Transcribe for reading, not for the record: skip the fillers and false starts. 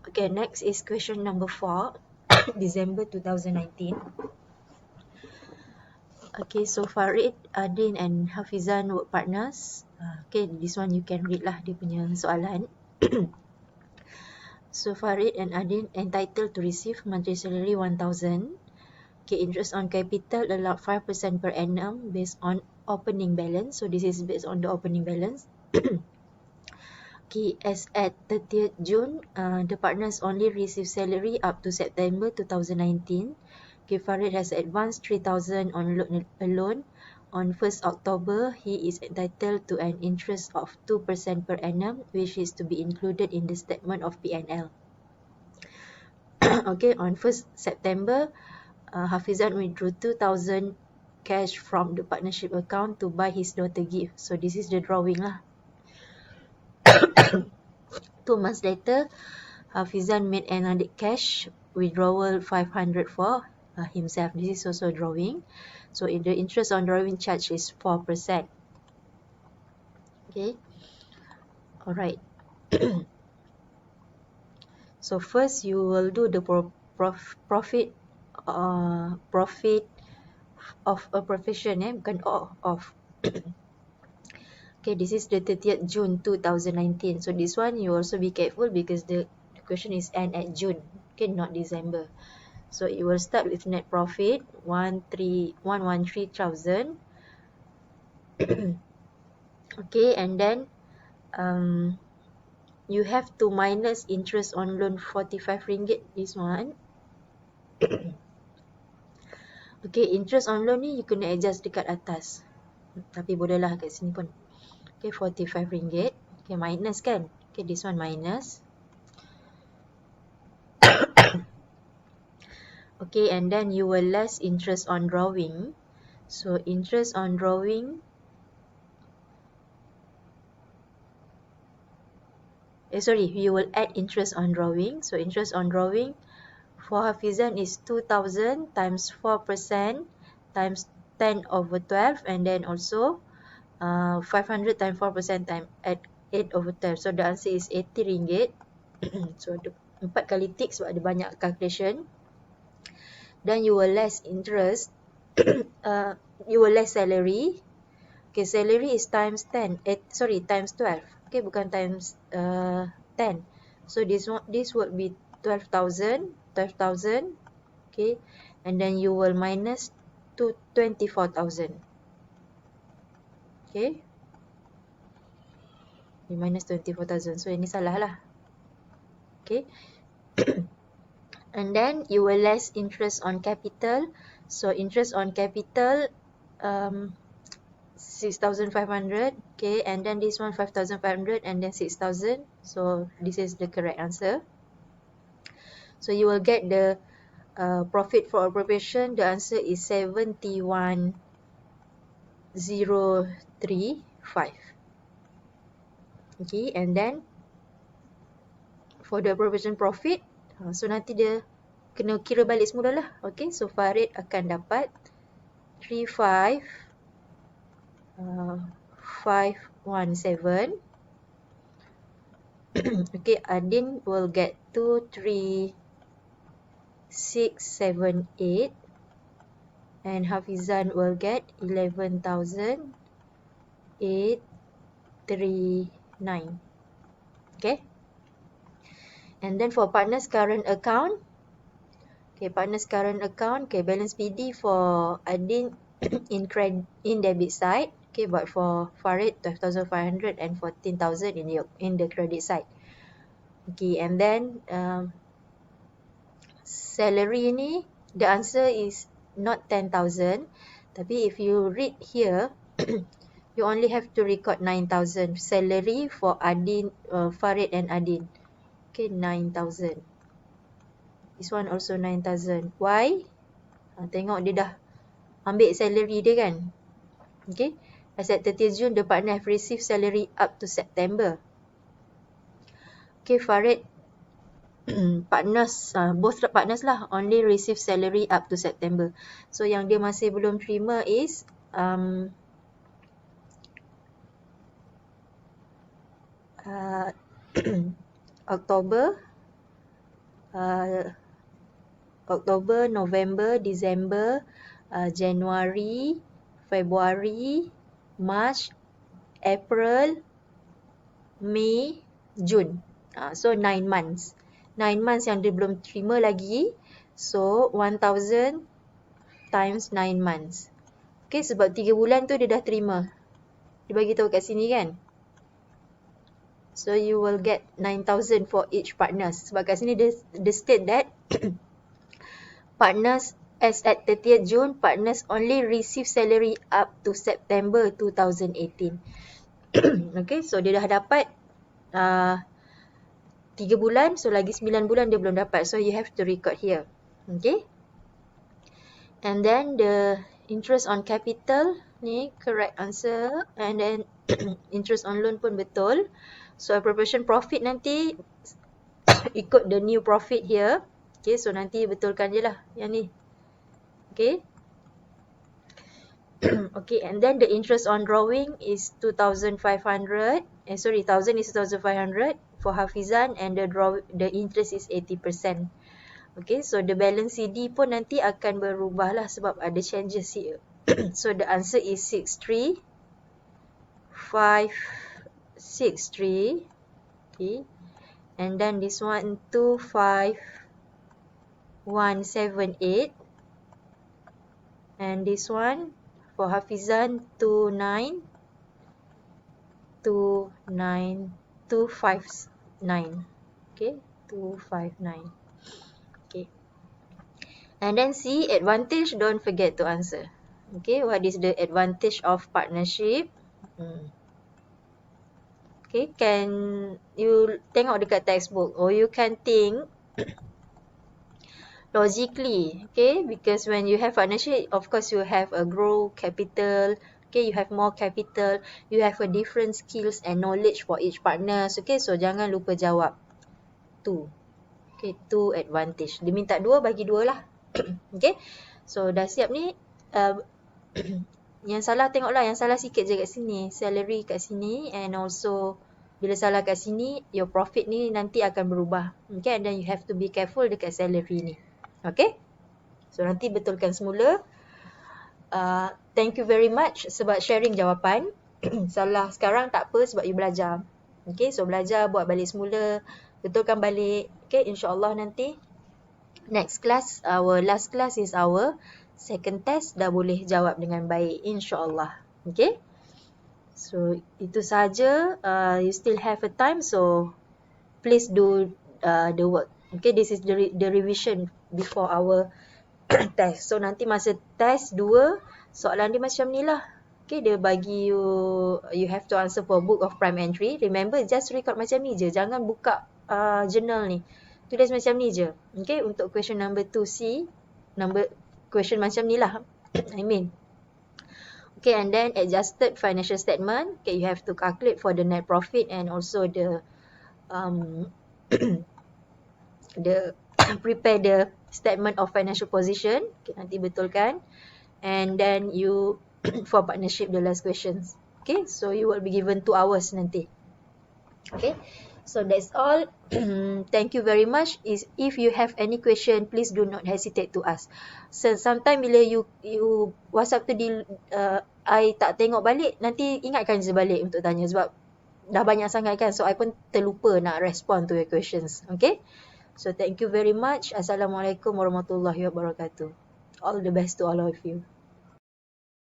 Okay, next is question number 4, December 2019. Okay, so Farid, Adin and Hafizan work partners. Okay, this one you can read lah dia punya soalan. So Farid and Adin entitled to receive monthly salary 1,000. Okay, interest on capital allowed 5% per annum based on opening balance. So this is based on the opening balance. Okay, as at 30th June, the partners only receive salary up to September 2019. Okay, Farid has advanced 3,000 on loan. On 1st October, he is entitled to an interest of 2% per annum, which is to be included in the statement of P&L. Okay, on 1st September, Hafizan withdrew 2,000 cash from the partnership account to buy his daughter gift. So this is the drawing lah. 2 months later, Hafizan made another cash withdrawal 500 for himself. This is also drawing. So the interest on drawing charge is 4%. Okay. Alright. So first you will do the profit of a profession, bukan of. Okay, this is the 30th June 2019. So this one you also be careful because the question is end at June, okay, not December. So it will start with net profit 113,000. Okay, and then you have to minus interest on loan 45 ringgit, this one. Okay, interest on loan ni you kena adjust dekat atas, tapi boleh lah kat sini pun. Okay, 45 ringgit. Okay, minus kan. Okay, this one minus. Okay, and then you will less interest on drawing. So interest on drawing, you will add interest on drawing. So interest on drawing for Hafizan is 2,000 times 4% times 10 over 12, and then also 500 times 4% times 8 over 12. So the answer is 80 ringgit. So 4 kali tick sebab ada banyak calculation. Then you will less interest, you will less salary. Okay, salary is times 10, times 12. Okay, bukan times 10. So this would be 12,000. Okay, and then you will minus to 24,000. Okay, you minus 24,000. So ini salah lah. Okay. And then you will less interest on capital. So interest on capital 6,500. Okay, and then this one 5,500, and then 6,000. So this is the correct answer. So you will get the profit for operation. The answer is 71,035. Okay, and then for the operation profit, so nanti dia kena kira balik semula lah. Okay, so Farid akan dapat 35,517. Okay, Adin will get 23,678, and Hafizan will get 11,839. Okay, and then for partners current account, okay, partners current account, okay, balance PD for Adin in debit side, okay, but for Farid 12,500 and 14,000 in the credit side. Okay, and then salary ni, the answer is not 10,000, tapi if you read here you only have to record 9,000 salary for Adin, Farid and Adin. Okay, 9,000. This one also 9,000. Why? Tengok dia dah ambil salary dia kan. Okay, as at 30th June the partner have received salary up to September. Okay, Farid partners, both partners lah only receive salary up to September. So yang dia masih belum terima is October, October, November, December, January, February, March, April, May, June. So 9 months. 9 months yang dia belum terima lagi. So 1000 times 9 months. Okay, sebab 3 bulan tu dia dah terima. Dia bagi tahu kat sini kan. So you will get 9,000 for each partners. Sebab kat sini dia state that partners as at 30th June, partners only receive salary up to September 2018. Okay, so dia dah dapat 3 bulan, so lagi 9 bulan dia belum dapat. So you have to record here. Okay. And then the interest on capital ni correct answer, and then interest on loan pun betul. So proportion profit nanti ikut the new profit here. Okay, so nanti betulkan je lah yang ni. Okay. Okay, and then the interest on drawing is 2,500. 1,000 is 2,500 for Hafizan, and the interest is 80%. Okay, so the balance CD pun nanti akan berubah lah sebab ada changes here. So the answer is 63,563. Okay, and then this one 25,178, and this one for Hafizan 259. Okay, 259. Okay, and then C, advantage, don't forget to answer. Okay, what is the advantage of partnership? Okay, can you tengok dekat textbook, or you can think logically. Okay, because when you have partnership, of course you have a grow capital. Okay, you have more capital, you have a different skills and knowledge for each partners. Okay, so jangan lupa jawab 2. Okay, 2 advantage. Dia minta 2, bagi 2 lah. Okay, so dah siap ni. Yang salah tengoklah, yang salah sikit je kat sini. Salary kat sini, and also bila salah kat sini, your profit ni nanti akan berubah. Okay, and then you have to be careful dekat salary ni. Okay, so nanti betulkan semula. Thank you very much sebab sharing jawapan. Salah sekarang tak apa sebab you belajar. Okay, so belajar, buat balik semula, betulkan balik. Okay, insyaAllah nanti next class, our last class is our second test, dah boleh jawab dengan baik insyaAllah. Okay, so itu saja. You still have a time, so please do the work. Okay, this is the revision before our test. So nanti masa test 2, soalan dia macam ni lah. Okay, dia bagi you have to answer for book of prime entry. Remember, just record macam ni je, jangan buka journal ni. Tulis macam ni je. Okay, untuk question number 2C, question macam ni lah. I mean. Okay, and then adjusted financial statement. Okay, you have to calculate for the net profit and also the prepare the statement of financial position. Okay, nanti betulkan. And then you for partnership, the last questions. Okay, so you will be given 2 hours nanti. Okay, so that's all. Thank you very much. If you have any question, please do not hesitate to ask. So sometimes bila you WhatsApp tu I tak tengok balik, nanti ingatkan je balik untuk tanya sebab dah banyak sangat kan, so I pun terlupa nak respond to your questions. Okay, so thank you very much. Assalamualaikum warahmatullahi wabarakatuh. All the best to all of you.